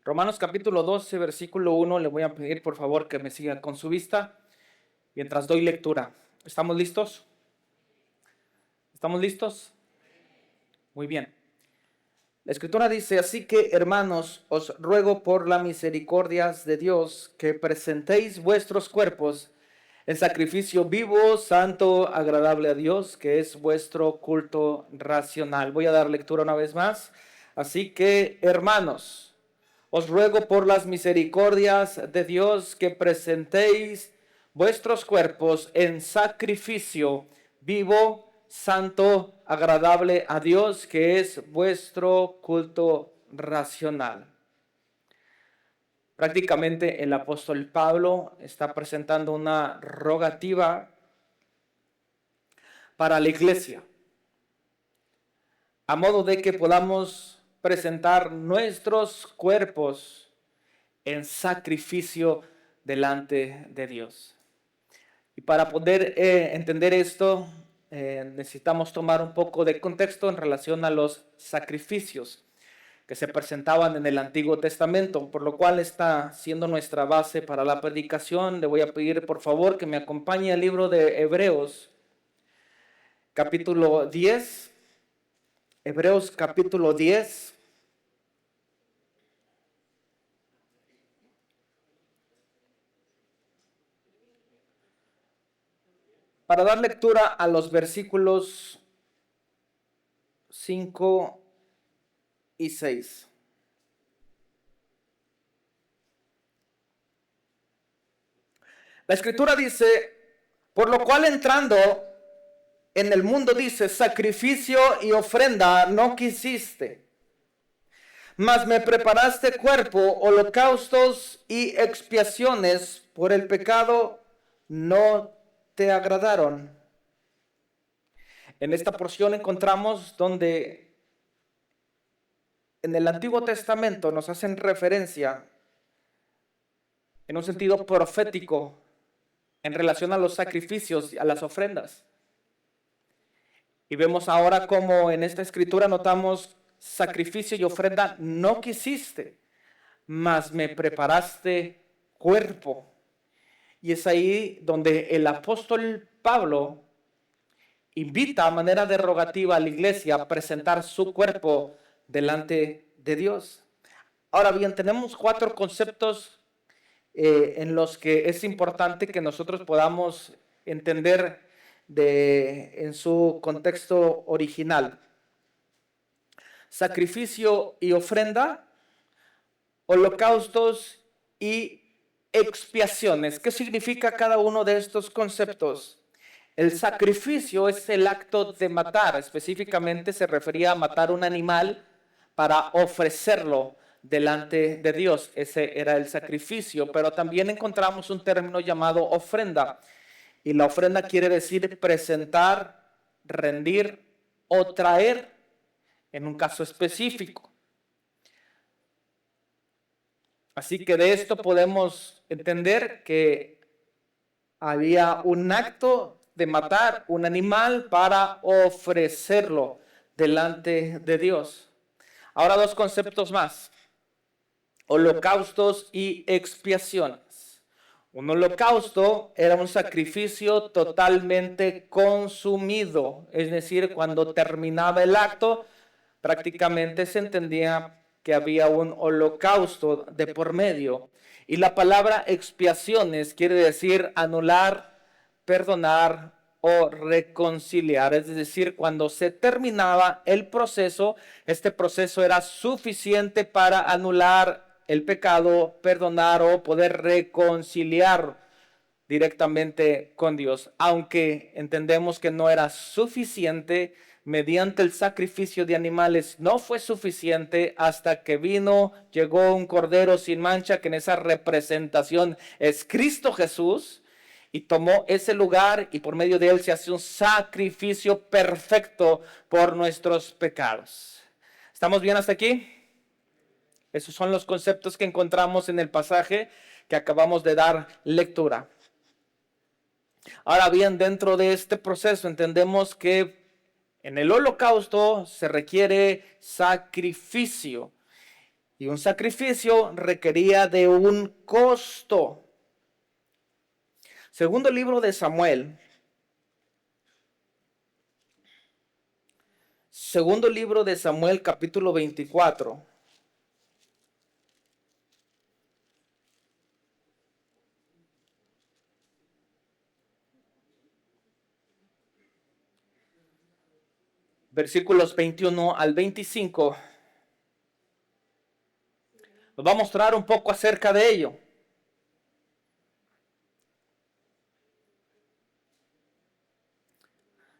Romanos capítulo 12, versículo 1, le voy a pedir por favor que me siga con su vista mientras doy lectura. ¿Estamos listos? ¿Estamos listos? Muy bien. La escritura dice, así que hermanos, os ruego por las misericordias de Dios que presentéis vuestros cuerpos en sacrificio vivo, santo, agradable a Dios, que es vuestro culto racional. Voy a dar lectura una vez más. Así que hermanos, os ruego por las misericordias de Dios que presentéis vuestros cuerpos en sacrificio vivo, santo, agradable a Dios, que es vuestro culto racional. Prácticamente el apóstol Pablo está presentando una rogativa para la iglesia, a modo de que podamos presentar nuestros cuerpos en sacrificio delante de Dios. Y para poder entender esto, necesitamos tomar un poco de contexto en relación a los sacrificios que se presentaban en el Antiguo Testamento, por lo cual está siendo nuestra base para la predicación. Le voy a pedir por favor que me acompañe al libro de Hebreos, capítulo 10. Hebreos capítulo 10. Para dar lectura a los versículos 5 y 6. La escritura dice, por lo cual entrando en el mundo dice, sacrificio y ofrenda no quisiste, mas me preparaste cuerpo, holocaustos y expiaciones por el pecado no te agradaron. En esta porción encontramos donde en el Antiguo Testamento nos hacen referencia en un sentido profético en relación a los sacrificios y a las ofrendas. Y vemos ahora como en esta escritura notamos sacrificio y ofrenda no quisiste, mas me preparaste cuerpo. Y es ahí donde el apóstol Pablo invita a manera derogativa a la iglesia a presentar su cuerpo delante de Dios. Ahora bien, tenemos 4 conceptos en los que es importante que nosotros podamos entender en su contexto original. Sacrificio y ofrenda, holocaustos y expiaciones. ¿Qué significa cada uno de estos conceptos? El sacrificio es el acto de matar, específicamente se refería a matar un animal para ofrecerlo delante de Dios. Ese era el sacrificio, pero también encontramos un término llamado ofrenda. Y la ofrenda quiere decir presentar, rendir o traer en un caso específico. Así que de esto podemos entender que había un acto de matar un animal para ofrecerlo delante de Dios. Ahora 2 conceptos más: holocaustos y expiaciones. Un holocausto era un sacrificio totalmente consumido, es decir, cuando terminaba el acto, prácticamente se entendía que había un holocausto de por medio. Y la palabra expiaciones quiere decir anular, perdonar o reconciliar. Es decir, cuando se terminaba el proceso, este proceso era suficiente para anular el pecado, perdonar o poder reconciliar directamente con Dios. Aunque entendemos que no era suficiente, mediante el sacrificio de animales no fue suficiente hasta que llegó un cordero sin mancha, que en esa representación es Cristo Jesús, y tomó ese lugar y por medio de él se hace un sacrificio perfecto por nuestros pecados. ¿Estamos bien hasta aquí? Esos son los conceptos que encontramos en el pasaje que acabamos de dar lectura. Ahora bien, dentro de este proceso entendemos que en el holocausto se requiere sacrificio. Y un sacrificio requería de un costo. Segundo libro de Samuel. Segundo libro de Samuel, capítulo 24. Versículos 21 al 25. Nos va a mostrar un poco acerca de ello.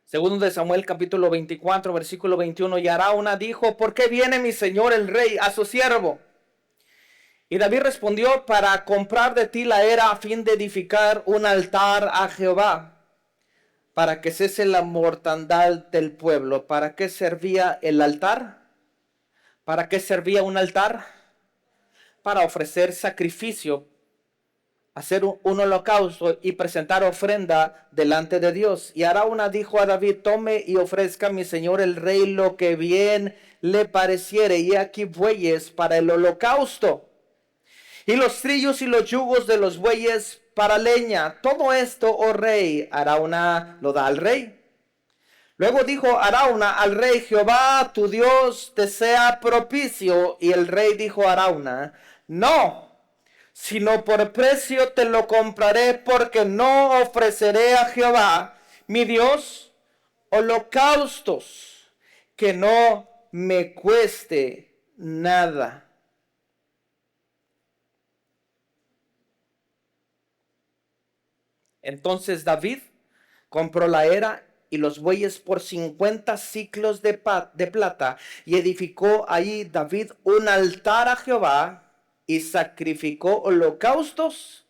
Segundo de Samuel, capítulo 24, versículo 21. Y Arauna dijo: ¿por qué viene mi señor el rey a su siervo? Y David respondió: para comprar de ti la era a fin de edificar un altar a Jehová, para que cese la mortandad del pueblo. ¿Para qué servía el altar? ¿Para qué servía un altar? Para ofrecer sacrificio, hacer un holocausto y presentar ofrenda delante de Dios. Y Arauna dijo a David: tome y ofrezca a mi señor el rey lo que bien le pareciere, y aquí bueyes para el holocausto, y los trillos y los yugos de los bueyes para leña. Todo esto, oh rey. Arauna lo da al rey. Luego dijo Arauna al rey: Jehová tu Dios te sea propicio. Y el rey dijo a Arauna: no, sino por precio te lo compraré, porque no ofreceré a Jehová mi Dios holocaustos que no me cueste nada. Entonces David compró la era y los bueyes por 50 siclos de plata, y edificó ahí David un altar a Jehová, y sacrificó holocaustos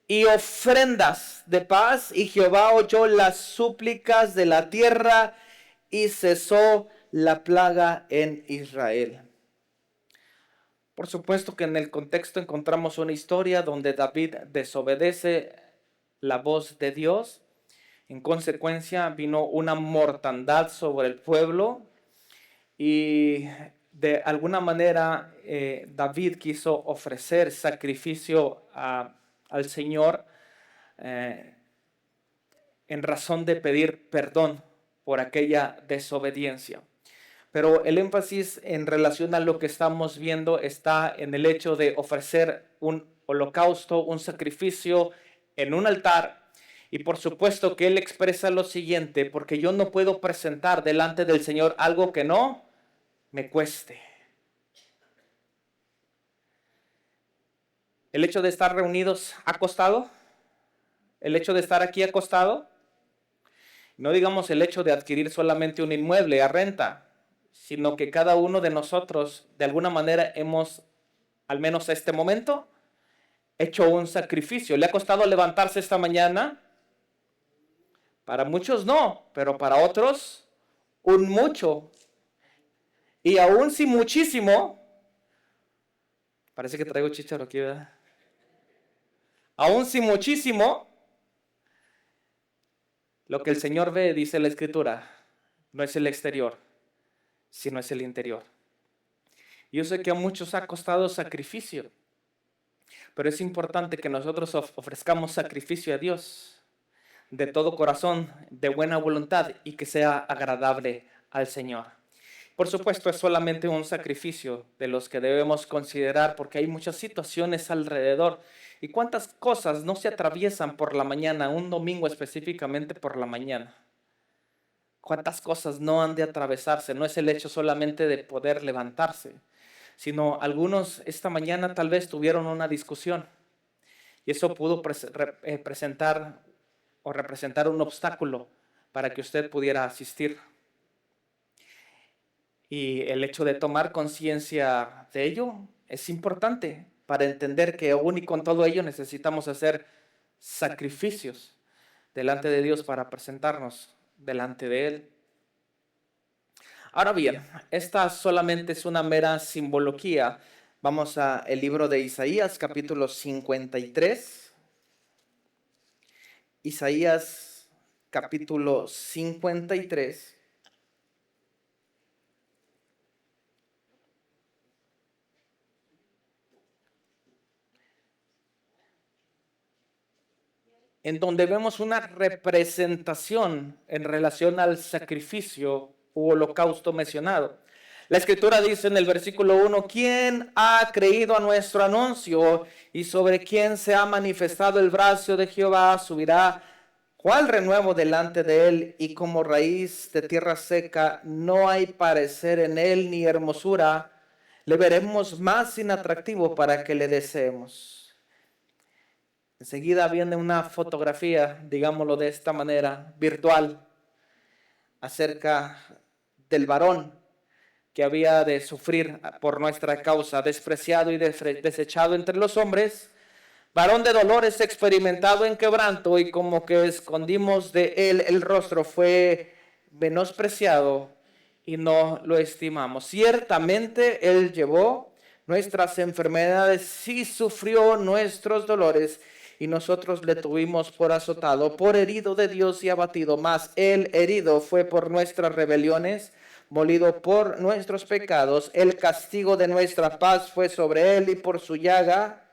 y ofrendas de paz, y Jehová oyó las súplicas de la tierra, y cesó la plaga en Israel. Por supuesto que en el contexto encontramos una historia donde David desobedece la voz de Dios. En consecuencia vino una mortandad sobre el pueblo, y de alguna manera David quiso ofrecer sacrificio al Señor en razón de pedir perdón por aquella desobediencia. Pero el énfasis en relación a lo que estamos viendo está en el hecho de ofrecer un holocausto, un sacrificio en un altar. Y por supuesto que él expresa lo siguiente: porque yo no puedo presentar delante del Señor algo que no me cueste. ¿El hecho de estar reunidos ha costado? ¿El hecho de estar aquí ha costado? No digamos el hecho de adquirir solamente un inmueble a renta, sino que cada uno de nosotros de alguna manera hemos, al menos a este momento, hecho un sacrificio. ¿Le ha costado levantarse esta mañana? Para muchos no, pero para otros un mucho. Y aún si muchísimo, parece que traigo chícharo aquí, ¿verdad? Aún si muchísimo, lo que el Señor ve, dice la Escritura, no es el exterior, sino es el interior. Yo sé que a muchos ha costado sacrificio, pero es importante que nosotros ofrezcamos sacrificio a Dios de todo corazón, de buena voluntad, y que sea agradable al Señor. Por supuesto, es solamente un sacrificio de los que debemos considerar, porque hay muchas situaciones alrededor. ¿Y cuántas cosas no se atraviesan por la mañana, un domingo específicamente por la mañana? ¿Cuántas cosas no han de atravesarse? No es el hecho solamente de poder levantarse, sino algunos esta mañana tal vez tuvieron una discusión, y eso pudo presentar o representar un obstáculo para que usted pudiera asistir. Y el hecho de tomar conciencia de ello es importante para entender que aún y con todo ello necesitamos hacer sacrificios delante de Dios para presentarnos delante de Él. Ahora bien, esta solamente es una mera simbología. Vamos al libro de Isaías, capítulo 53. Isaías, capítulo 53. en donde vemos una representación en relación al sacrificio u holocausto mencionado. La Escritura dice en el versículo 1, ¿quién ha creído a nuestro anuncio? Y sobre quién se ha manifestado el brazo de Jehová, subirá cuál renuevo delante de él, y como raíz de tierra seca, no hay parecer en él ni hermosura, le veremos más inatractivo para que le deseemos. Enseguida viene una fotografía, digámoslo de esta manera, virtual, acerca del varón que había de sufrir por nuestra causa, despreciado y desechado entre los hombres, varón de dolores, experimentado en quebranto, y como que escondimos de él el rostro, fue menospreciado y no lo estimamos. Ciertamente él llevó nuestras enfermedades, sí sufrió nuestros dolores, y nosotros le tuvimos por azotado, por herido de Dios y abatido. Mas él herido fue por nuestras rebeliones, molido por nuestros pecados. El castigo de nuestra paz fue sobre él, y por su llaga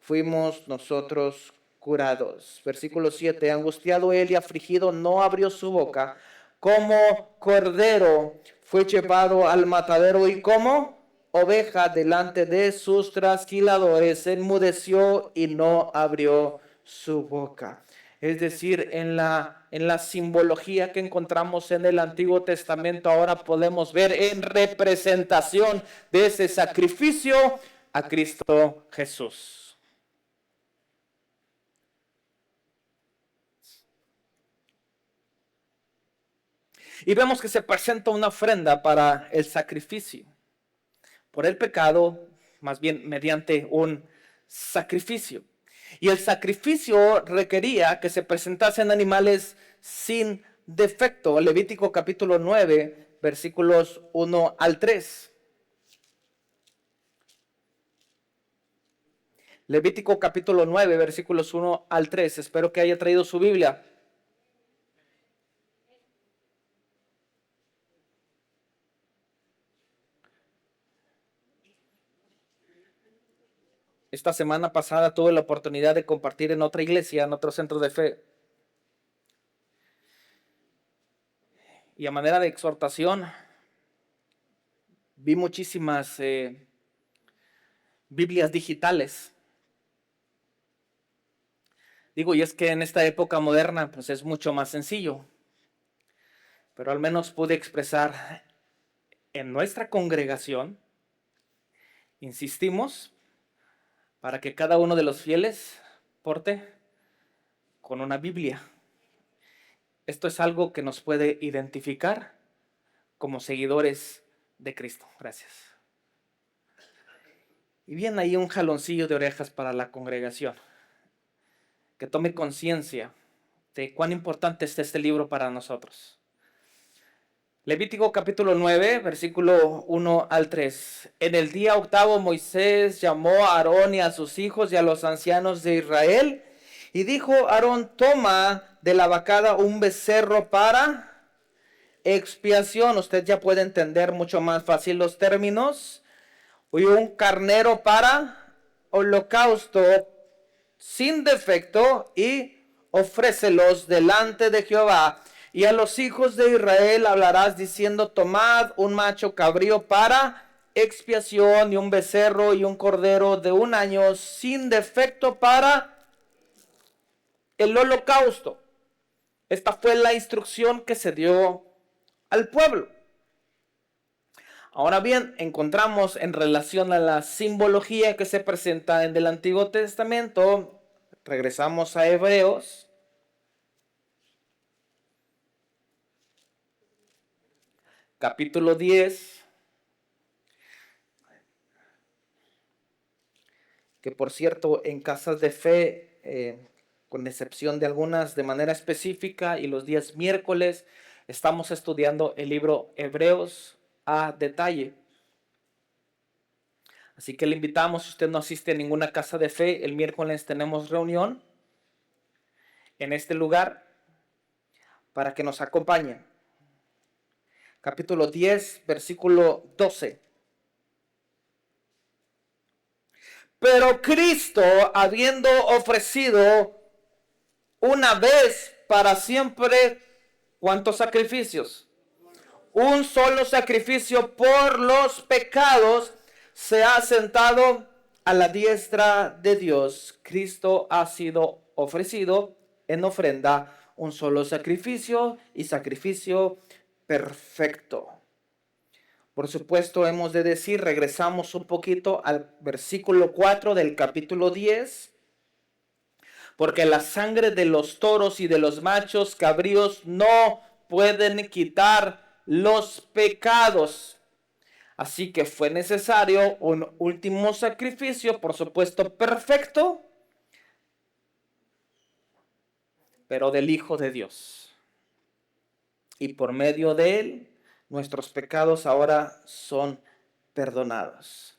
fuimos nosotros curados. Versículo 7, angustiado él y afligido, no abrió su boca. Como cordero fue llevado al matadero, y como oveja delante de sus trasquiladores, enmudeció y no abrió su boca. Es decir, en la simbología que encontramos en el Antiguo Testamento, ahora podemos ver en representación de ese sacrificio a Cristo Jesús. Y vemos que se presenta una ofrenda para el sacrificio por el pecado, más bien mediante un sacrificio. Y el sacrificio requería que se presentasen animales sin defecto. Levítico capítulo 9, versículos 1 al 3. Levítico capítulo 9, versículos 1 al 3. Espero que haya traído su Biblia. Esta semana pasada tuve la oportunidad de compartir en otra iglesia, en otro centro de fe. Y a manera de exhortación, vi muchísimas Biblias digitales. Digo, y es que en esta época moderna, pues es mucho más sencillo. Pero al menos pude expresar en nuestra congregación, insistimos, para que cada uno de los fieles porte con una Biblia. Esto es algo que nos puede identificar como seguidores de Cristo. Gracias. Y bien ahí un jaloncillo de orejas para la congregación, que tome conciencia de cuán importante es este libro para nosotros. Levítico capítulo 9, versículo 1 al 3. En el día octavo Moisés llamó a Aarón y a sus hijos y a los ancianos de Israel, y dijo: Aarón, toma de la vacada un becerro para expiación. Usted ya puede entender mucho más fácil los términos. Y un carnero para holocausto sin defecto, y ofrécelos delante de Jehová. Y a los hijos de Israel hablarás diciendo: tomad un macho cabrío para expiación, y un becerro y un cordero de un año sin defecto para el holocausto. Esta fue la instrucción que se dio al pueblo. Ahora bien, encontramos en relación a la simbología que se presenta en el Antiguo Testamento, regresamos a Hebreos. Capítulo 10, que por cierto en casas de fe, con excepción de algunas de manera específica, y los días miércoles, estamos estudiando el libro Hebreos a detalle. Así que le invitamos, si usted no asiste a ninguna casa de fe, el miércoles tenemos reunión en este lugar para que nos acompañen. Capítulo 10, versículo 12. Pero Cristo, habiendo ofrecido una vez para siempre. ¿Cuántos sacrificios? Un solo sacrificio por los pecados se ha sentado a la diestra de Dios. Cristo ha sido ofrecido en ofrenda, un solo sacrificio y sacrificio perfecto. Por supuesto, hemos de decir, regresamos un poquito al versículo 4 del capítulo 10. Porque la sangre de los toros y de los machos cabríos no pueden quitar los pecados. Así que fue necesario un último sacrificio, por supuesto perfecto, pero del Hijo de Dios. Y por medio de él, nuestros pecados ahora son perdonados.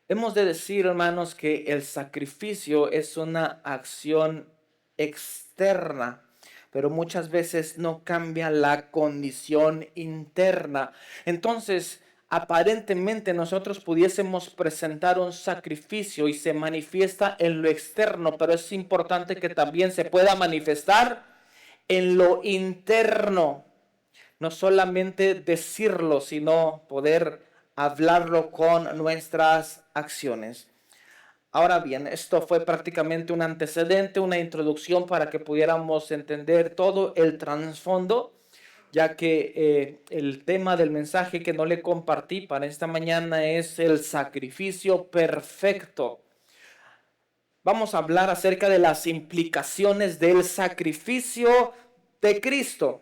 Hemos de decir, hermanos, que el sacrificio es una acción externa, pero muchas veces no cambia la condición interna. Entonces, aparentemente nosotros pudiésemos presentar un sacrificio y se manifiesta en lo externo, pero es importante que también se pueda manifestar en lo interno. No solamente decirlo, sino poder hablarlo con nuestras acciones. Ahora bien, esto fue prácticamente un antecedente, una introducción para que pudiéramos entender todo el trasfondo, ya que el tema del mensaje que no le compartí para esta mañana es el sacrificio perfecto. Vamos a hablar acerca de las implicaciones del sacrificio de Cristo.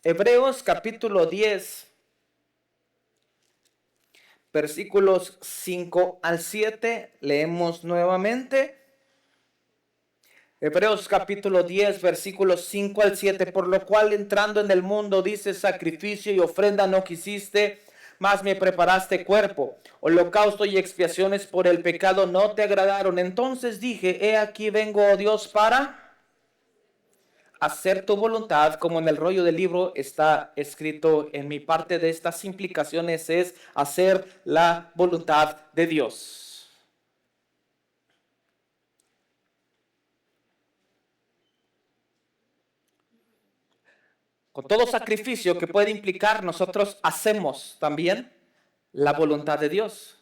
Hebreos capítulo 10. Versículos 5 al 7, leemos nuevamente. Hebreos capítulo 10, versículos 5 al 7, por lo cual entrando en el mundo, dice, sacrificio y ofrenda no quisiste, mas me preparaste cuerpo. Holocausto y expiaciones por el pecado no te agradaron. Entonces dije, he aquí vengo, oh Dios, para hacer tu voluntad, como en el rollo del libro está escrito. En mi parte de estas implicaciones es hacer la voluntad de Dios. Con todo sacrificio que puede implicar, nosotros hacemos también la voluntad de Dios.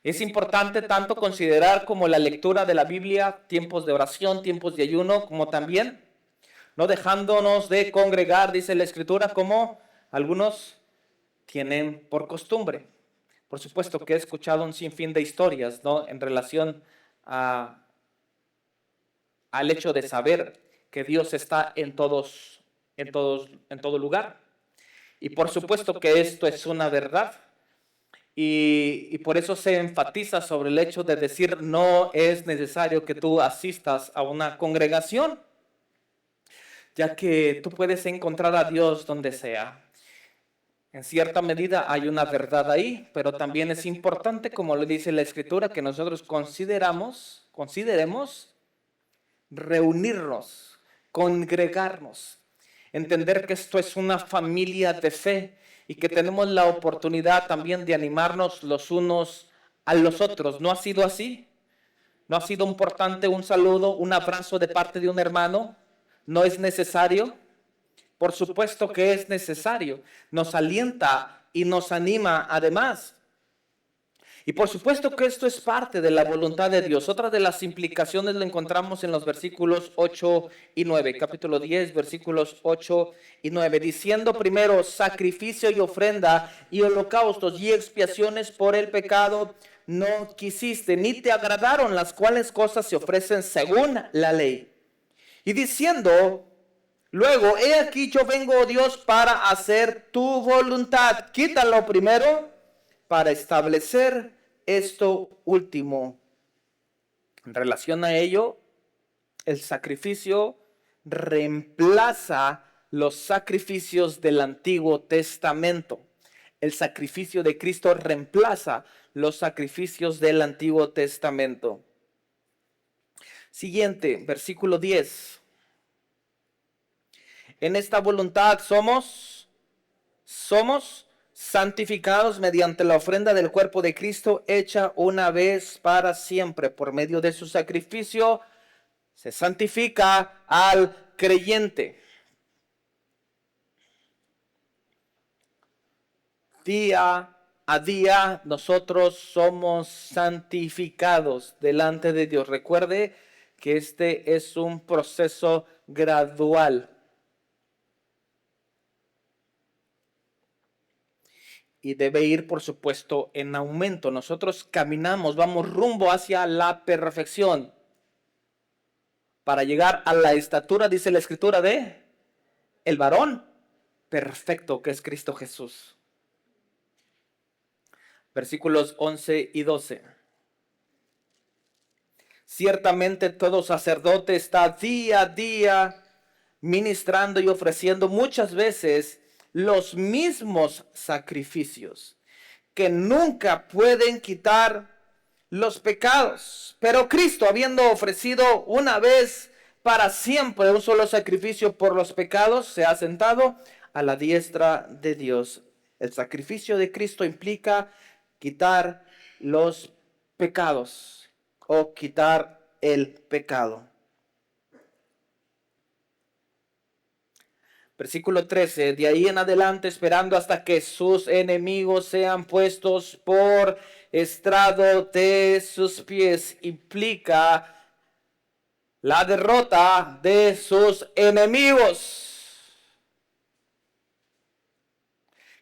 Es importante tanto considerar como la lectura de la Biblia, tiempos de oración, tiempos de ayuno, como también no dejándonos de congregar, dice la Escritura, como algunos tienen por costumbre. Por supuesto que he escuchado un sinfín de historias, ¿no?, en relación al hecho de saber que Dios está en todo lugar. Y por supuesto que esto es una verdad. Y por eso se enfatiza sobre el hecho de decir no es necesario que tú asistas a una congregación, ya que tú puedes encontrar a Dios donde sea. En cierta medida hay una verdad ahí, pero también es importante, como lo dice la Escritura, que nosotros consideremos reunirnos, congregarnos, entender que esto es una familia de fe y que tenemos la oportunidad también de animarnos los unos a los otros. ¿No ha sido así? ¿No ha sido importante un saludo, un abrazo de parte de un hermano? ¿No es necesario? Por supuesto que es necesario. Nos alienta y nos anima además. Y por supuesto que esto es parte de la voluntad de Dios. Otra de las implicaciones lo encontramos en los versículos 8 y 9. Capítulo 10, versículos 8 y 9. Diciendo primero, sacrificio y ofrenda y holocaustos y expiaciones por el pecado no quisiste, ni te agradaron, las cuales cosas se ofrecen según la ley. Y diciendo luego, he aquí yo vengo, oh Dios, para hacer tu voluntad. Quítalo primero para establecer esto último. En relación a ello, el sacrificio reemplaza los sacrificios del Antiguo Testamento. El sacrificio de Cristo reemplaza los sacrificios del Antiguo Testamento. Siguiente, versículo 10. En esta voluntad somos santificados mediante la ofrenda del cuerpo de Cristo hecha una vez para siempre. Por medio de su sacrificio Se santifica al creyente. Día a día nosotros somos santificados delante de Dios. Recuerde que este es un proceso gradual. Y debe ir, por supuesto, en aumento. Nosotros caminamos, vamos rumbo hacia la perfección. Para llegar a la estatura, dice la Escritura, de el varón perfecto, que es Cristo Jesús. Versículos 11 y 12. Ciertamente todo sacerdote está día a día ministrando y ofreciendo muchas veces los mismos sacrificios que nunca pueden quitar los pecados. Pero Cristo, habiendo ofrecido una vez para siempre un solo sacrificio por los pecados, se ha sentado a la diestra de Dios. El sacrificio de Cristo implica quitar los pecados o quitar el pecado. Versículo 13, de ahí en adelante esperando hasta que sus enemigos sean puestos por estrado de sus pies, implica la derrota de sus enemigos.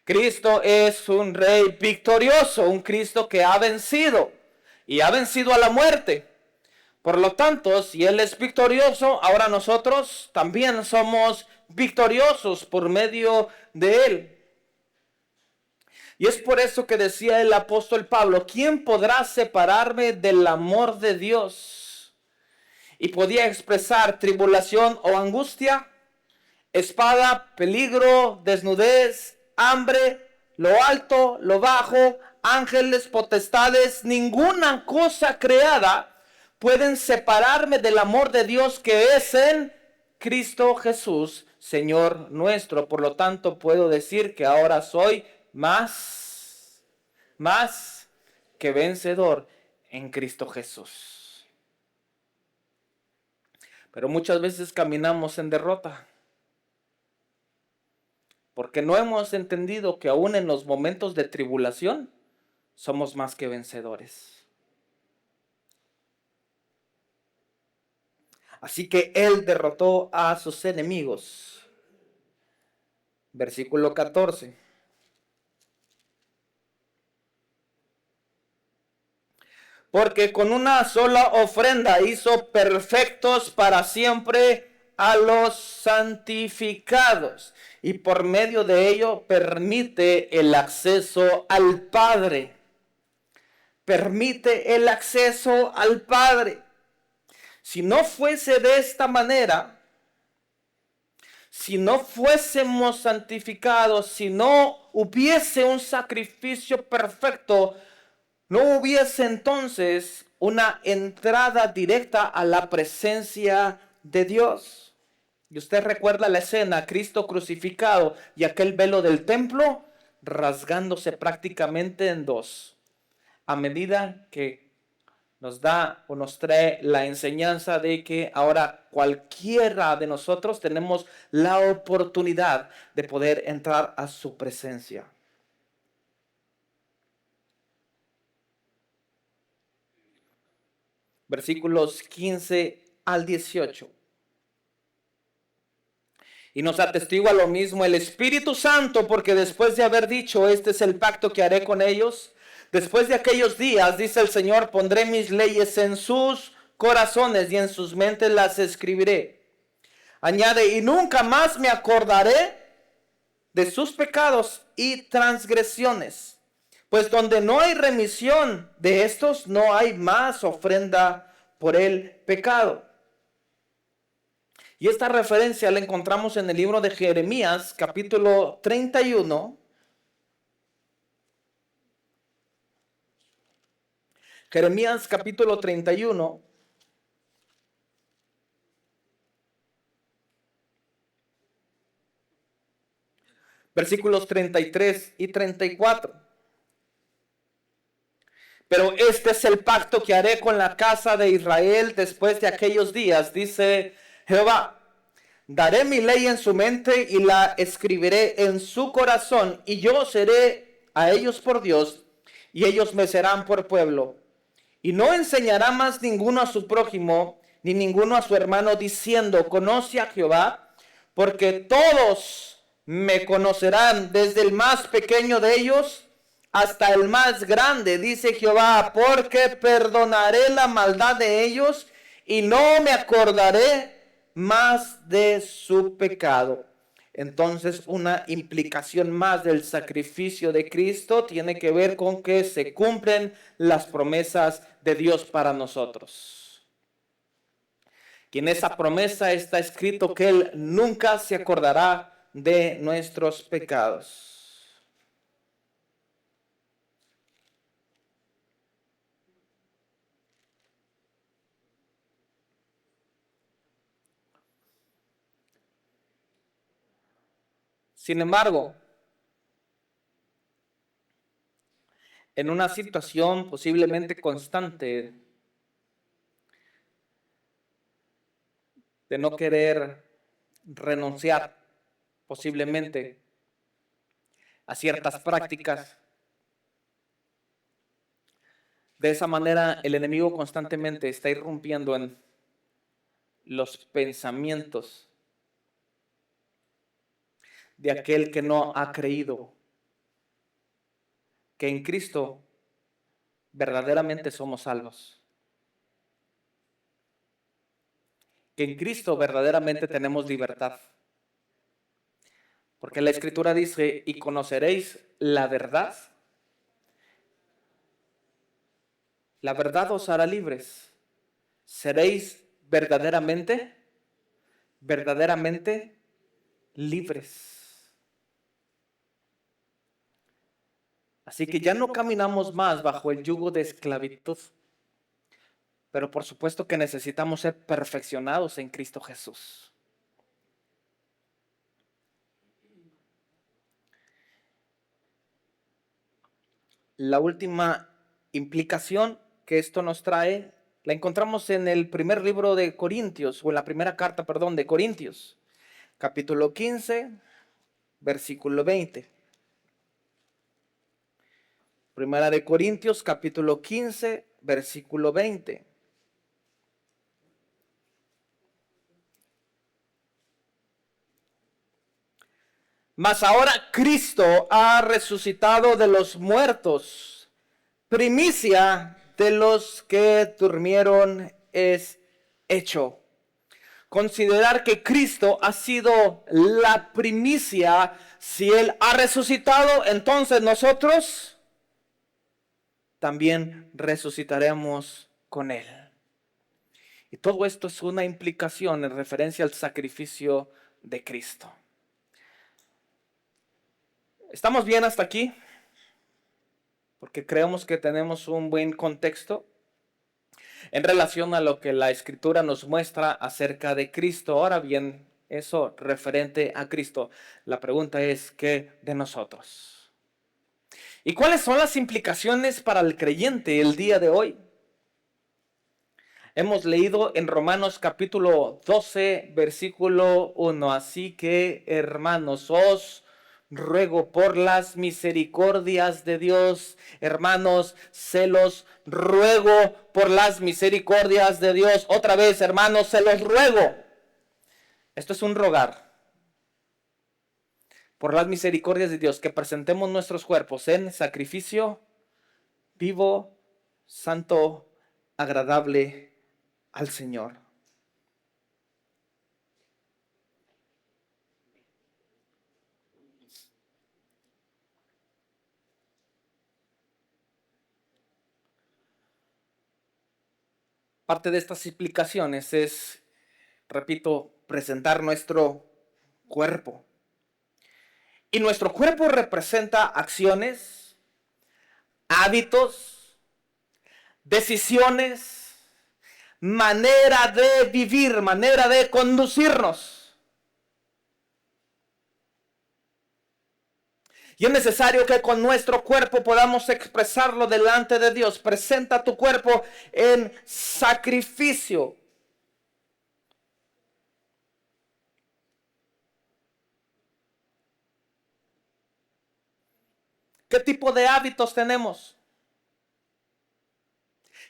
Cristo es un rey victorioso, un Cristo que ha vencido y ha vencido a la muerte. Por lo tanto, si Él es victorioso, ahora nosotros también somos victoriosos por medio de Él. Y es por eso que decía el apóstol Pablo, ¿quién podrá separarme del amor de Dios? Y podía expresar tribulación o angustia, espada, peligro, desnudez, hambre, lo alto, lo bajo, ángeles, potestades, ninguna cosa creada pueden separarme del amor de Dios que es en Cristo Jesús, Señor nuestro. Por lo tanto, puedo decir que ahora soy más que vencedor en Cristo Jesús. Pero muchas veces caminamos en derrota, porque no hemos entendido que aún en los momentos de tribulación somos más que vencedores. Así que Él derrotó a sus enemigos. Versículo 14. Porque con una sola ofrenda hizo perfectos para siempre a los santificados. Y por medio de ello permite el acceso al Padre. Permite el acceso al Padre. Si no fuese de esta manera, si no fuésemos santificados, si no hubiese un sacrificio perfecto, no hubiese entonces una entrada directa a la presencia de Dios. Y usted recuerda la escena, Cristo crucificado y aquel velo del templo rasgándose prácticamente en dos, a medida que nos da o nos trae la enseñanza de que ahora cualquiera de nosotros tenemos la oportunidad de poder entrar a su presencia. Versículos 15 al 18. Y nos atestigua lo mismo el Espíritu Santo, porque después de haber dicho, este es el pacto que haré con ellos, después de aquellos días, dice el Señor, pondré mis leyes en sus corazones y en sus mentes las escribiré. Añade, y nunca más me acordaré de sus pecados y transgresiones. Pues donde no hay remisión de estos, no hay más ofrenda por el pecado. Y esta referencia la encontramos en el libro de Jeremías, capítulo 31. Jeremías, capítulo 31. Versículos 33 y 34. Pero este es el pacto que haré con la casa de Israel después de aquellos días, dice Jehová. Daré mi ley en su mente y la escribiré en su corazón, y yo seré a ellos por Dios, y ellos me serán por pueblo. Y no enseñará más ninguno a su prójimo, ni ninguno a su hermano, diciendo, conoce a Jehová, porque todos me conocerán, desde el más pequeño de ellos hasta el más grande, dice Jehová, porque perdonaré la maldad de ellos y no me acordaré más de su pecado. Entonces, una implicación más del sacrificio de Cristo tiene que ver con que se cumplen las promesas de Dios para nosotros. Y en esa promesa está escrito que Él nunca se acordará de nuestros pecados. Sin embargo, en una situación posiblemente constante de no querer renunciar posiblemente a ciertas prácticas, de esa manera el enemigo constantemente está irrumpiendo en los pensamientos de aquel que no ha creído que en Cristo verdaderamente somos salvos, que en Cristo verdaderamente tenemos libertad. Porque la Escritura dice, y conoceréis la verdad os hará libres. Seréis verdaderamente libres. Así que ya no caminamos más bajo el yugo de esclavitud, pero por supuesto que necesitamos ser perfeccionados en Cristo Jesús. La última implicación que esto nos trae la encontramos en el primer libro de Corintios, o en la primera carta, perdón, de Corintios, capítulo 15, versículo 20. Primera de Corintios, capítulo 15, versículo 20. Mas ahora Cristo ha resucitado de los muertos, primicia de los que durmieron es hecho. Considerar que Cristo ha sido la primicia, si Él ha resucitado, entonces nosotros también resucitaremos con Él. Y todo esto es una implicación en referencia al sacrificio de Cristo. ¿Estamos bien hasta aquí? Porque creemos que tenemos un buen contexto en relación a lo que la Escritura nos muestra acerca de Cristo. Ahora bien, eso referente a Cristo. La pregunta es, ¿qué de nosotros? ¿Y cuáles son las implicaciones para el creyente el día de hoy? Hemos leído en Romanos capítulo 12, versículo 1. Así que, hermanos, os ruego por las misericordias de Dios, hermanos, se los ruego por las misericordias de Dios. Otra vez, hermanos, se los ruego. Esto es un rogar. Por las misericordias de Dios, que presentemos nuestros cuerpos en sacrificio vivo, santo, agradable al Señor. Parte de estas implicaciones es, repito, presentar nuestro cuerpo. Y nuestro cuerpo representa acciones, hábitos, decisiones, manera de vivir, manera de conducirnos. Y es necesario que con nuestro cuerpo podamos expresarlo delante de Dios. Presenta tu cuerpo en sacrificio. ¿Qué tipo de hábitos tenemos?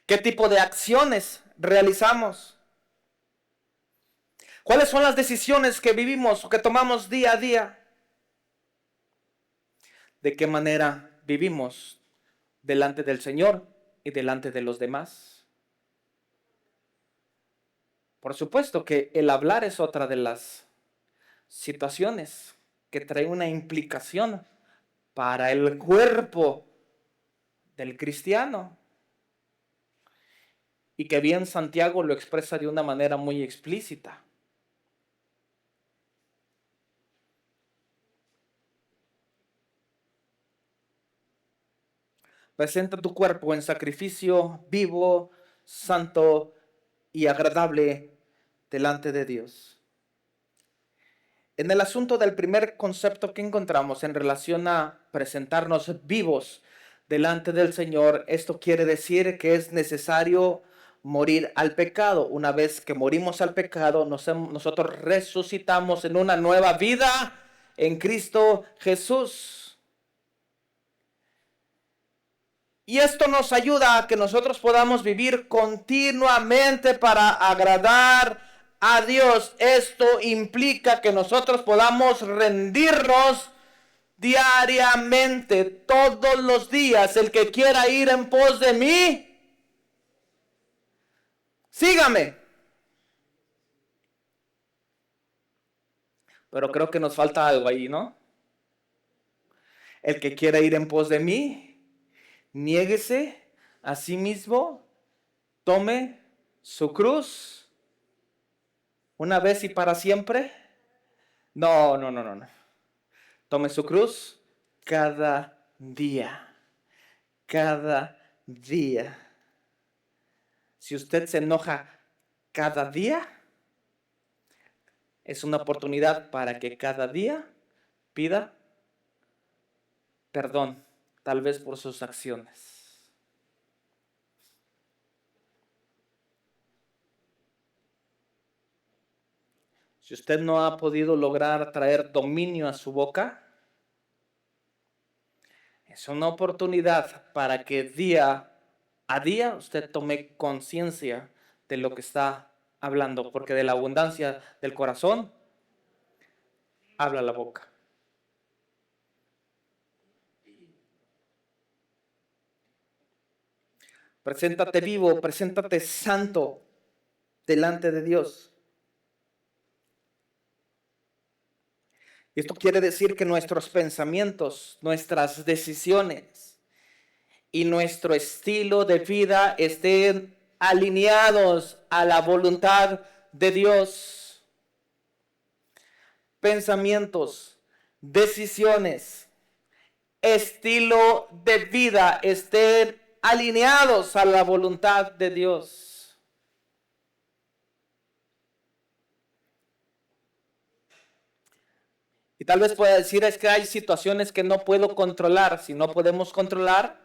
¿Qué tipo de acciones realizamos? ¿Cuáles son las decisiones que vivimos o que tomamos día a día? ¿De qué manera vivimos delante del Señor y delante de los demás? Por supuesto que el hablar es otra de las situaciones que trae una implicación para el cuerpo del cristiano. Y que bien Santiago lo expresa de una manera muy explícita. Presenta tu cuerpo en sacrificio vivo, santo y agradable delante de Dios. En el asunto del primer concepto que encontramos en relación a presentarnos vivos delante del Señor, esto quiere decir que es necesario morir al pecado. Una vez que morimos al pecado, nosotros resucitamos en una nueva vida en Cristo Jesús. Y esto nos ayuda a que nosotros podamos vivir continuamente para agradar a Dios. Esto implica que nosotros podamos rendirnos diariamente, todos los días. El que quiera ir en pos de mí, sígame. Pero creo que nos falta algo ahí, ¿no? El que quiera ir en pos de mí, niéguese a sí mismo, tome su cruz una vez y para siempre. No. Tome su cruz cada día. Cada día. Si usted se enoja cada día, es una oportunidad para que cada día pida perdón, tal vez por sus acciones. Si usted no ha podido lograr traer dominio a su boca, es una oportunidad para que día a día usted tome conciencia de lo que está hablando, porque de la abundancia del corazón habla la boca. Preséntate vivo, preséntate santo delante de Dios. Y esto quiere decir que nuestros pensamientos, nuestras decisiones y nuestro estilo de vida estén alineados a la voluntad de Dios. Pensamientos, decisiones, estilo de vida estén alineados a la voluntad de Dios. Y tal vez pueda decir, es que hay situaciones que no puedo controlar. Si no podemos controlar,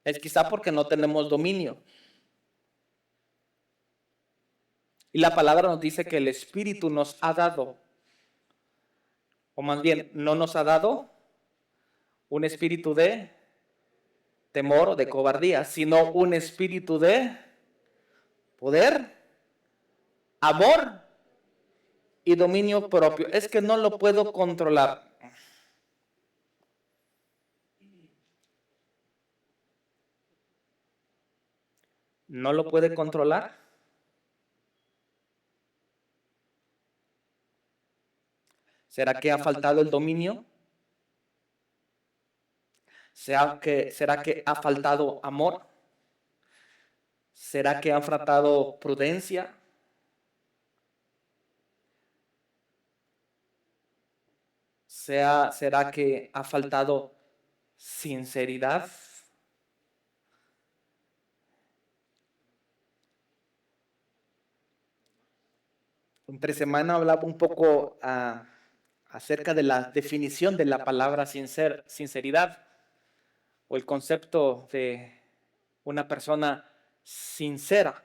es quizá porque no tenemos dominio. Y la palabra nos dice que el Espíritu nos ha dado, o más bien, no nos ha dado un espíritu de temor o de cobardía, sino un espíritu de poder, amor y dominio propio. Es que no lo puedo controlar. ¿No lo puede controlar? ¿Será que ha faltado el dominio? ¿Será que ha faltado amor? ¿Será que ha faltado prudencia? ¿Será que ha faltado sinceridad? Entre semana hablaba un poco acerca de la definición de la palabra sinceridad o el concepto de una persona sincera.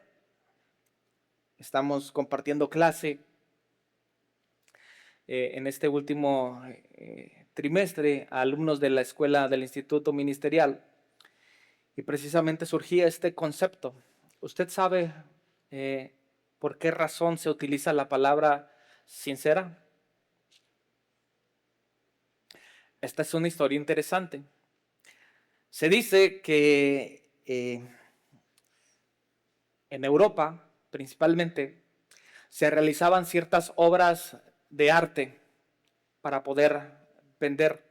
Estamos compartiendo clase en este último trimestre a alumnos de la escuela del Instituto Ministerial y precisamente surgía este concepto. ¿Usted sabe por qué razón se utiliza la palabra sincera? Esta es una historia interesante. Se dice que en Europa, principalmente, se realizaban ciertas obras de arte para poder vender.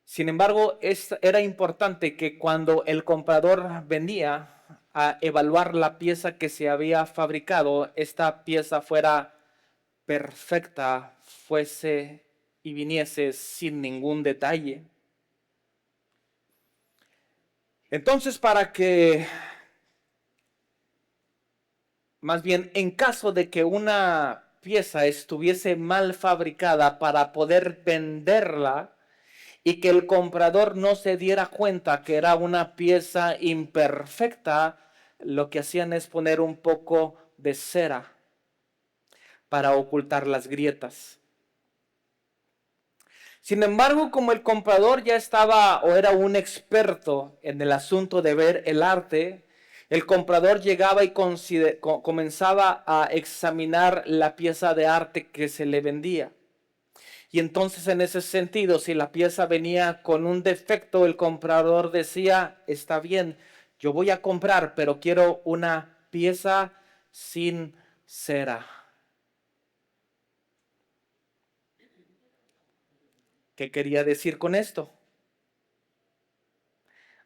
Sin embargo, era importante que cuando el comprador venía a evaluar la pieza que se había fabricado, esta pieza fuera perfecta, fuese y viniese sin ningún detalle. Entonces, para que, más bien, en caso de que una pieza estuviese mal fabricada para poder venderla y que el comprador no se diera cuenta que era una pieza imperfecta, lo que hacían es poner un poco de cera para ocultar las grietas. Sin embargo, como el comprador ya estaba o era un experto en el asunto de ver el arte, el comprador llegaba y comenzaba a examinar la pieza de arte que se le vendía. Y entonces en ese sentido, si la pieza venía con un defecto, el comprador decía, está bien, yo voy a comprar, pero quiero una pieza sin cera. ¿Qué quería decir con esto?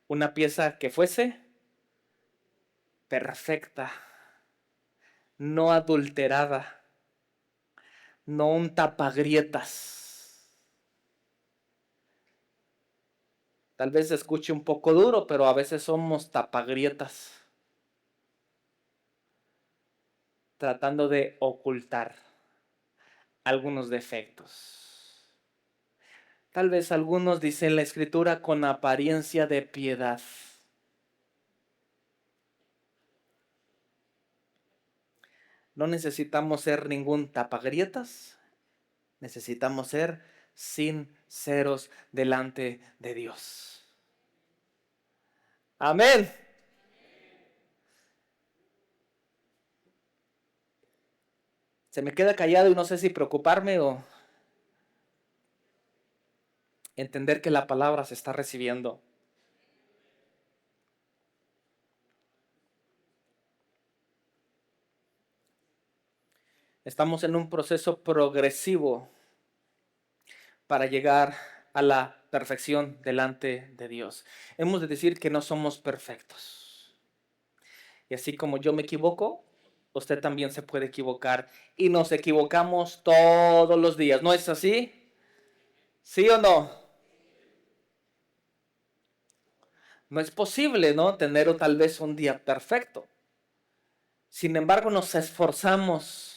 Una pieza que fuese perfecta, no adulterada, no un tapagrietas. Tal vez se escuche un poco duro, pero a veces somos tapagrietas, tratando de ocultar algunos defectos. Tal vez algunos dicen la escritura con apariencia de piedad. No necesitamos ser ningún tapagrietas, necesitamos ser sinceros delante de Dios. Amén. Se me queda callado y no sé si preocuparme o entender que la palabra se está recibiendo. Estamos en un proceso progresivo para llegar a la perfección delante de Dios. Hemos de decir que no somos perfectos. Y así como yo me equivoco, usted también se puede equivocar. Y nos equivocamos todos los días. ¿No es así? ¿Sí o no? No es posible, ¿no? Tener tal vez un día perfecto. Sin embargo, nos esforzamos.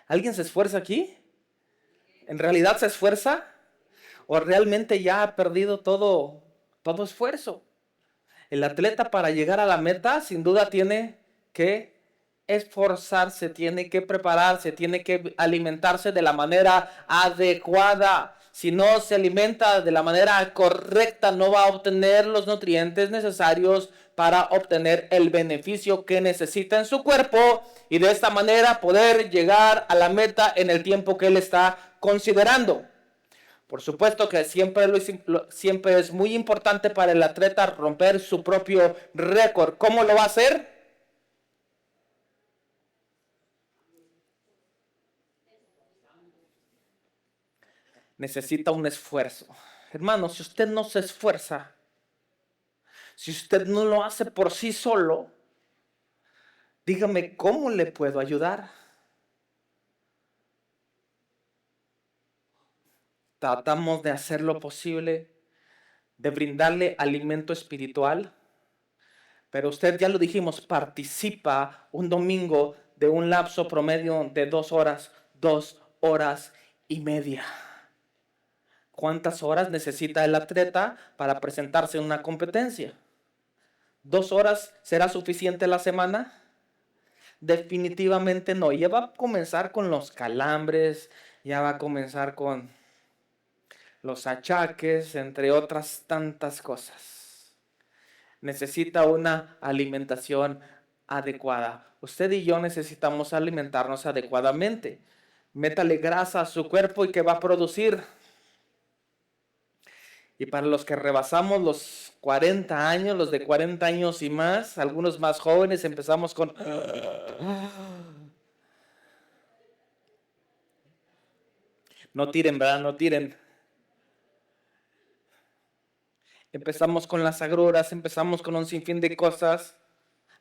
¿Alguien se esfuerza aquí? ¿En realidad se esfuerza? ¿O realmente ya ha perdido todo esfuerzo? El atleta para llegar a la meta sin duda tiene que esforzarse, tiene que prepararse, tiene que alimentarse de la manera adecuada. Si no se alimenta de la manera correcta, no va a obtener los nutrientes necesarios para obtener el beneficio que necesita en su cuerpo y de esta manera poder llegar a la meta en el tiempo que él está considerando. Por supuesto que siempre es muy importante para el atleta romper su propio récord. ¿Cómo lo va a hacer? Necesita un esfuerzo. Hermano, si usted no se esfuerza, si usted no lo hace por sí solo, dígame cómo le puedo ayudar. Tratamos de hacer lo posible, de brindarle alimento espiritual, pero usted, ya lo dijimos, participa un domingo de un lapso promedio de 2 horas, 2 horas y media. ¿Cuántas horas necesita el atleta para presentarse en una competencia? ¿2 horas será suficiente la semana? Definitivamente no. Ya va a comenzar con los calambres, ya va a comenzar con los achaques, entre otras tantas cosas. Necesita una alimentación adecuada. Usted y yo necesitamos alimentarnos adecuadamente. Métale grasa a su cuerpo y ¿qué va a producir? Y para los que rebasamos los 40 años, los de 40 años y más, algunos más jóvenes, empezamos con... No tiren, ¿verdad? No tiren. Empezamos con las agruras, empezamos con un sinfín de cosas.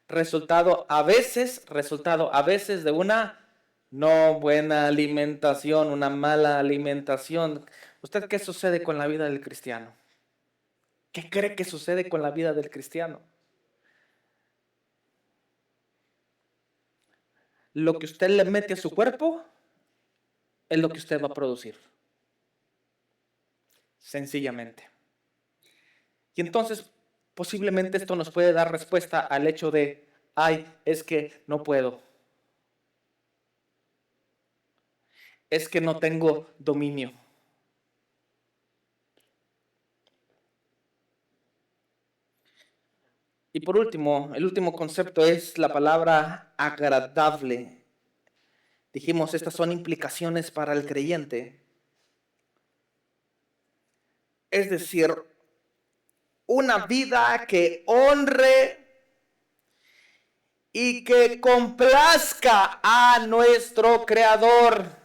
Resultado a veces de una no buena alimentación, una mala alimentación. ¿Usted qué sucede con la vida del cristiano? ¿Qué cree que sucede con la vida del cristiano? Lo que usted le mete a su cuerpo es lo que usted va a producir. Sencillamente. Y entonces, posiblemente esto nos puede dar respuesta al hecho de, ay, es que no puedo. Es que no tengo dominio. Y por último, el último concepto es la palabra agradable. Dijimos, estas son implicaciones para el creyente. Es decir, una vida que honre y que complazca a nuestro Creador.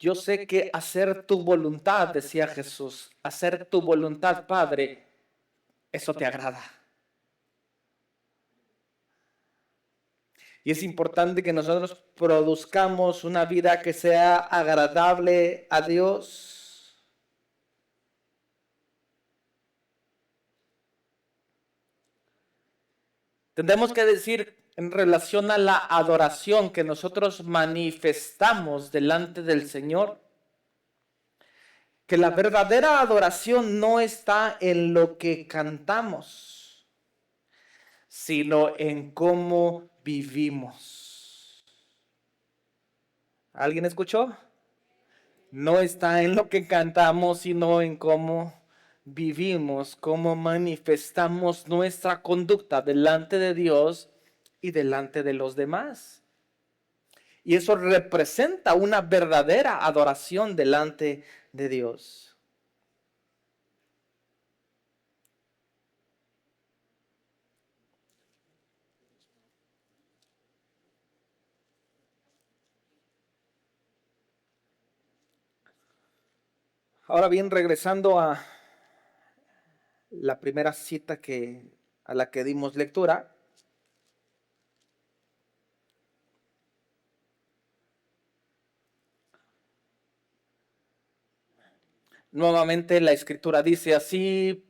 Yo sé que hacer tu voluntad, decía Jesús, hacer tu voluntad, Padre, eso te agrada. Y es importante que nosotros produzcamos una vida que sea agradable a Dios. Tendremos que decir en relación a la adoración que nosotros manifestamos delante del Señor, que la verdadera adoración no está en lo que cantamos, sino en cómo vivimos. ¿Alguien escuchó? No está en lo que cantamos, sino en cómo vivimos, cómo manifestamos nuestra conducta delante de Dios y delante de los demás. Y eso representa una verdadera adoración delante de Dios. Ahora bien, regresando a la primera cita a la que dimos lectura, nuevamente la escritura dice así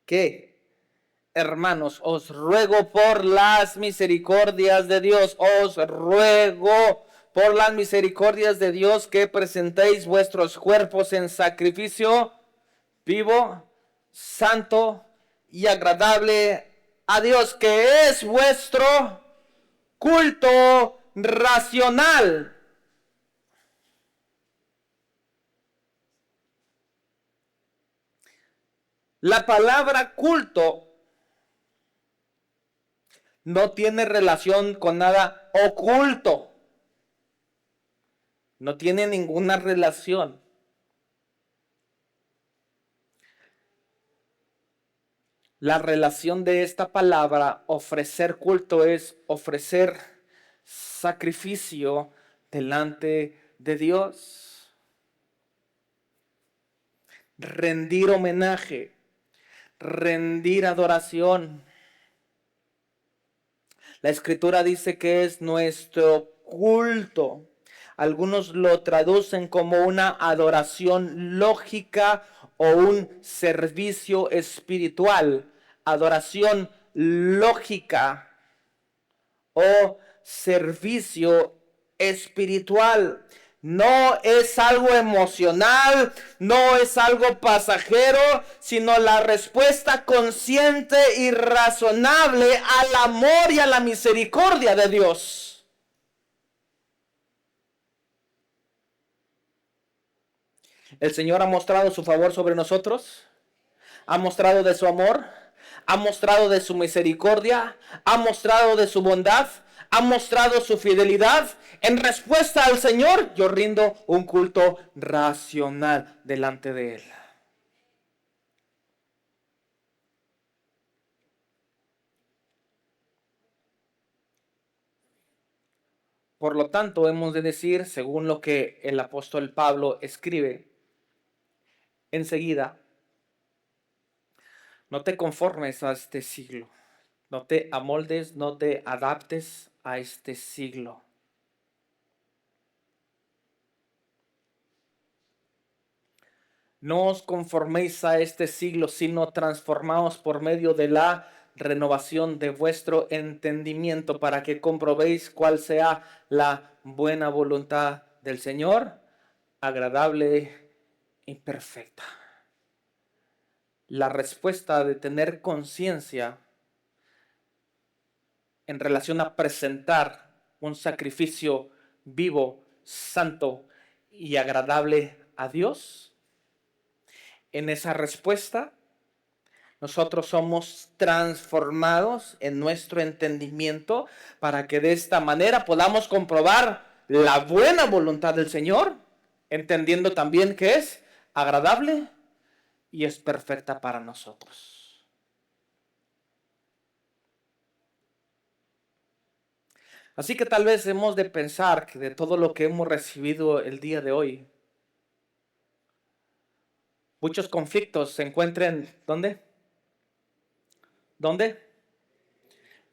que, hermanos, os ruego por las misericordias de Dios, os ruego por las misericordias de Dios que presentéis vuestros cuerpos en sacrificio vivo, santo y agradable a Dios, que es vuestro culto racional. La palabra culto no tiene relación con nada oculto. No tiene ninguna relación. La relación de esta palabra, ofrecer culto, es ofrecer sacrificio delante de Dios. Rendir homenaje, rendir adoración. La escritura dice que es nuestro culto. Algunos lo traducen como una adoración lógica o un servicio espiritual. Adoración lógica o servicio espiritual. No es algo emocional, no es algo pasajero, sino la respuesta consciente y razonable al amor y a la misericordia de Dios. El Señor ha mostrado su favor sobre nosotros, ha mostrado de su amor, ha mostrado de su misericordia, ha mostrado de su bondad, ha mostrado su fidelidad. En respuesta al Señor, yo rindo un culto racional delante de Él. Por lo tanto, hemos de decir, según lo que el apóstol Pablo escribe, enseguida, no te conformes a este siglo, no te amoldes, no te adaptes a este siglo. No os conforméis a este siglo, sino transformaos por medio de la renovación de vuestro entendimiento, para que comprobéis cuál sea la buena voluntad del Señor, agradable y perfecta. La respuesta de tener conciencia en relación a presentar un sacrificio vivo, santo y agradable a Dios, en esa respuesta nosotros somos transformados en nuestro entendimiento para que de esta manera podamos comprobar la buena voluntad del Señor, entendiendo también que es agradable y es perfecta para nosotros. Así que tal vez hemos de pensar que de todo lo que hemos recibido el día de hoy, muchos conflictos se encuentran, ¿dónde? ¿Dónde?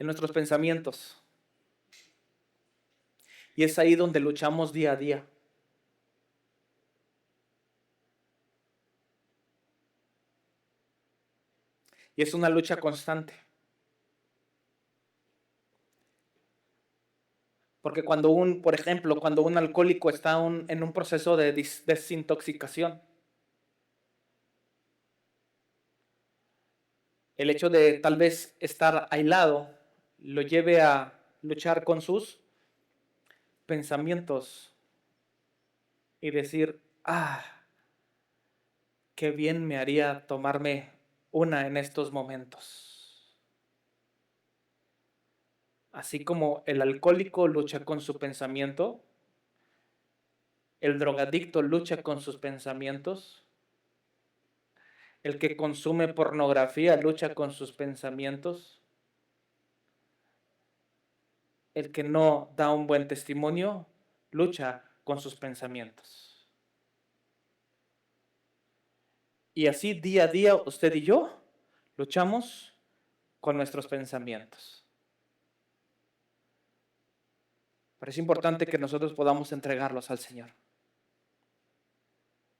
En nuestros pensamientos. Y es ahí donde luchamos día a día. Y es una lucha constante. Porque por ejemplo, cuando un alcohólico está en un proceso de desintoxicación, el hecho de tal vez estar aislado lo lleve a luchar con sus pensamientos y decir, qué bien me haría tomarme una en estos momentos. Así como el alcohólico lucha con su pensamiento, el drogadicto lucha con sus pensamientos, el que consume pornografía lucha con sus pensamientos, el que no da un buen testimonio lucha con sus pensamientos. Y así día a día usted y yo luchamos con nuestros pensamientos. Pero es importante que nosotros podamos entregarlos al Señor.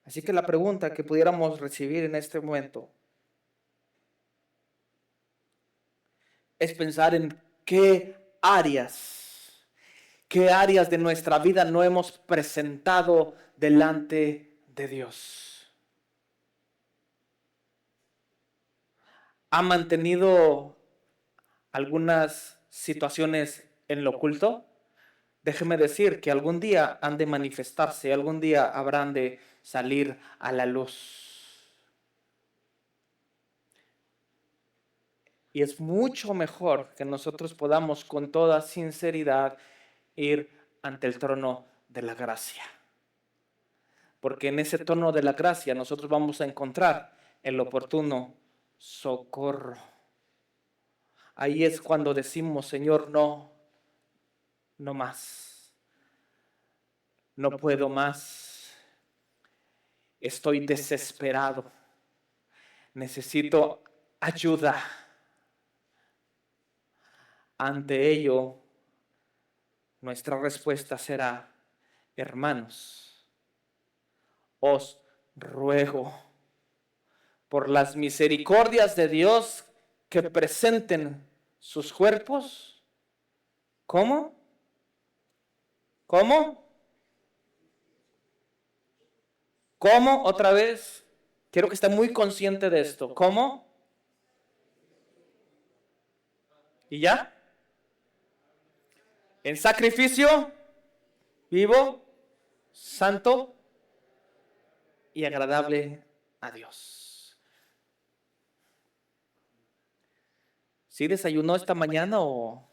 Así que la pregunta que pudiéramos recibir en este momento es pensar en qué áreas de nuestra vida no hemos presentado delante de Dios. ¿Ha mantenido algunas situaciones en lo oculto? Déjeme decir que algún día han de manifestarse, algún día habrán de salir a la luz. Y es mucho mejor que nosotros podamos con toda sinceridad ir ante el trono de la gracia. Porque en ese trono de la gracia nosotros vamos a encontrar el oportuno socorro. Ahí es cuando decimos, Señor, no más. No puedo más. Estoy desesperado. Necesito ayuda. Ante ello, nuestra respuesta será, Hermanos, os ruego por las misericordias de Dios que presenten sus cuerpos. ¿Cómo? ¿Cómo? ¿Cómo? Otra vez. Quiero que esté muy consciente de esto. ¿Cómo? ¿Y ya? En sacrificio vivo, santo y agradable a Dios. ¿Sí desayunó esta mañana o...?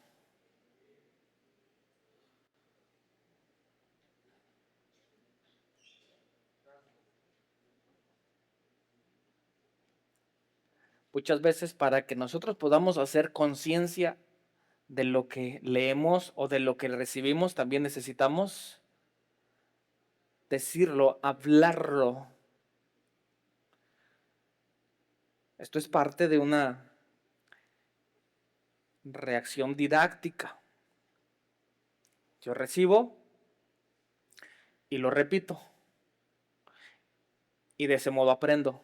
Muchas veces para que nosotros podamos hacer conciencia de lo que leemos o de lo que recibimos, también necesitamos decirlo, hablarlo. Esto es parte de una reacción didáctica. Yo recibo y lo repito. Y de ese modo aprendo.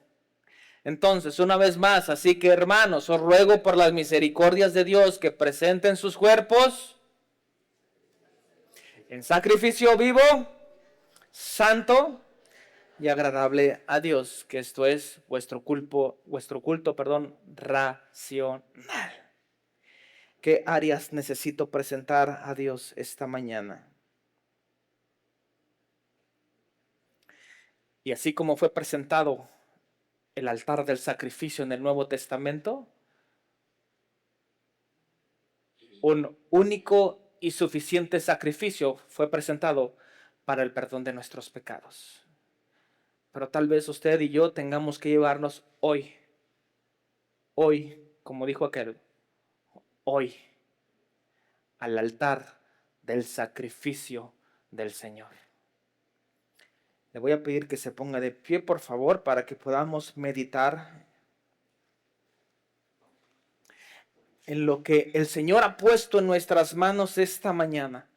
Entonces, una vez más, así que hermanos, os ruego por las misericordias de Dios que presenten sus cuerpos en sacrificio vivo, santo y agradable a Dios, que esto es vuestro culto, racional. ¿Qué áreas necesito presentar a Dios esta mañana? Y así como fue presentado el altar del sacrificio en el Nuevo Testamento, un único y suficiente sacrificio fue presentado para el perdón de nuestros pecados. Pero tal vez usted y yo tengamos que llevarnos hoy, como dijo aquel, hoy, al altar del sacrificio del Señor. Le voy a pedir que se ponga de pie, por favor, para que podamos meditar en lo que el Señor ha puesto en nuestras manos esta mañana.